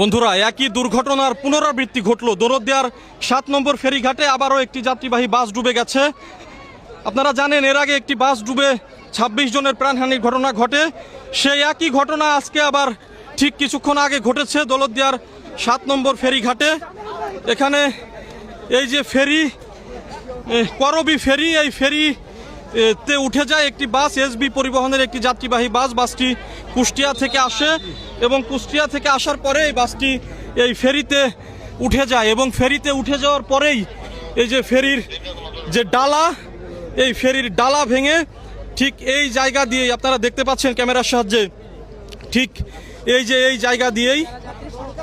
বন্ধুরা, একই দুর্ঘটনার পুনরাবৃত্তি ঘটল। দৌলতদিয়ার 7 নম্বর ফেরিঘাটে আবারও একটি যাত্রীবাহী বাস ডুবে গেছে। আপনারা জানেন এর আগে একটি বাস ডুবে 26 জনের প্রাণহানির ঘটনা ঘটে। সেই একই ঘটনা আজকে আবার ঠিক কিছুক্ষণ আগে ঘটেছে দৌলতদিয়ার 7 নম্বর ফেরিঘাটে। এখানে এই যে ফেরি, করবি ফেরি, এই ফেরিতে উঠে যায় একটি বাস, এসবি পরিবহনের একটি যাত্রীবাহী বাস। বাসটি কুষ্টিয়া থেকে আসে এবং কুষ্টিয়া থেকে আসার পরে এই বাসটি এই ফেরিতে উঠে যায় এবং ফেরিতে উঠে যাওয়ার পরেই এই যে ফেরির যে ডালা, এই ফেরির ডালা ভেঙে ঠিক এই জায়গা দিয়েই আপনারা দেখতে পাচ্ছেন ক্যামেরার সাহায্যে, ঠিক এই জায়গা দিয়েই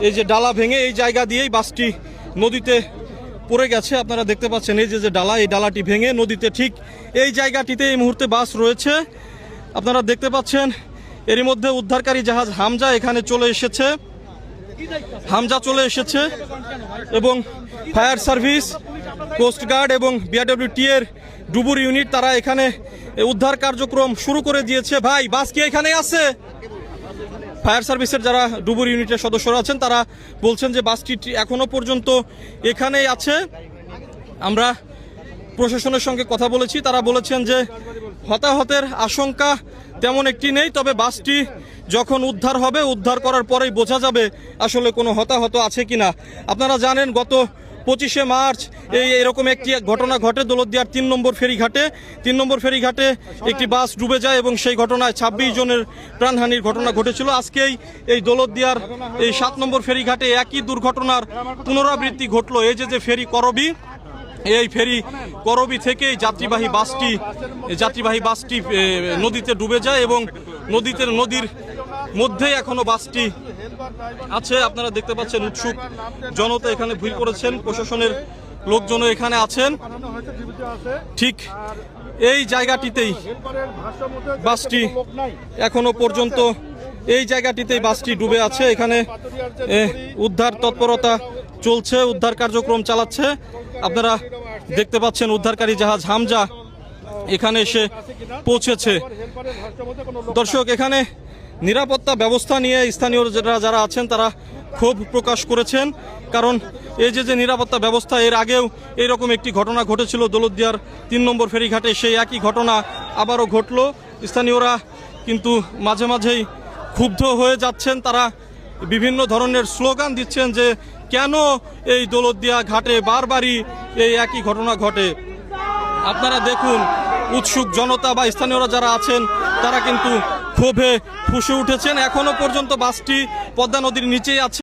এই যে ডালা ভেঙে এই জায়গা দিয়েই বাসটি নদীতে পড়ে গেছে। আপনারা দেখতে পাচ্ছেন এই যে ডালা, এই ডালাটি ভেঙে নদীতে ঠিক এই জায়গাটিতে এই মুহূর্তে বাস রয়েছে। আপনারা দেখতে পাচ্ছেন এরই মধ্যে উদ্ধারকারী জাহাজ হামজা এখানে চলে এসেছে, এবং ফায়ার সার্ভিস, কোস্টগার্ড এবং বিআরডব্লিউটি এর ডুবুর ইউনিট তারা এখানে উদ্ধার কার্যক্রম শুরু করে দিয়েছে। ভাই, বাস কি এখানেই আছে? ফায়ার সার্ভিসের যারা ডুবুর ইউনিটের সদস্যরা আছেন তারা বলছেন যে বাসটি এখনো পর্যন্ত এখানেই আছে। আমরা প্রশাসনের সঙ্গে কথা বলেছি, তারা বলেছেন যে হতাহতের আশঙ্কা তেমন একটি নেই, তবে বাসটি যখন উদ্ধার হবে, উদ্ধার করার পরেই বোঝা যাবে আসলে কোনো হতাহত আছে কিনা। আপনারা জানেন গত 25শে মার্চ এরকম একটি ঘটনা ঘটে দৌলতদিয়ার 3 নম্বর ফেরিঘাটে একটি বাস ডুবে যায় এবং সেই ঘটনায় 26 জনের প্রাণহানির ঘটনা ঘটেছিল। আজকেই এই দৌলতদিয়ার এই 7 নম্বর ফেরিঘাটে একই দুর্ঘটনার পুনরাবৃত্তি ঘটলো। এই যে ফেরি করবি, এই ফেরি করবি থেকেই যাত্রীবাহী বাসটি নদীতে ডুবে যায় এবং নদীর মধ্যেই এখনো বাসটি আছে। আপনারা দেখতে পাচ্ছেন উৎসুক জনতা এখানে ভিড় করেছেন, প্রশাসনের লোকজনও এখানে আছেন। ঠিক এই জায়গাটিতেই বাসটি এখনো পর্যন্ত বাসটি ডুবে আছে। এখানে উদ্ধার তৎপরতা চলছে, উদ্ধার কার্যক্রম চালাচ্ছে। আপনারা দেখতে পাচ্ছেন উদ্ধারকারী জাহাজ হামজা এখানে এসে পৌঁছেছে। দর্শক, এখানে নিরাপত্তা ব্যবস্থা নিয়ে স্থানীয় যারা আছেন তারা ক্ষোভ প্রকাশ করেছেন, কারণ এই যে নিরাপত্তা ব্যবস্থা, এর আগেও এইরকম একটি ঘটনা ঘটেছিল দৌলতদিয়ার 3 নম্বর ফেরিঘাটে, সেই একই ঘটনা আবারও ঘটলো। স্থানীয়রা কিন্তু মাঝে মাঝেই ক্ষুব্ধ হয়ে যাচ্ছেন, তারা বিভিন্ন ধরনের স্লোগান দিচ্ছেন যে কেন এই দৌলতদিয়া ঘাটে বারবারই এই একই ঘটনা ঘটে। আপনারা দেখুন উৎসুক জনতা বা স্থানীয়রা যারা আছেন তারা কিন্তু ক্ষোভে ফুঁসে উঠেছেন। এখনো পর্যন্ত বাসটি পদ্মা নদীর নিচেই আছে।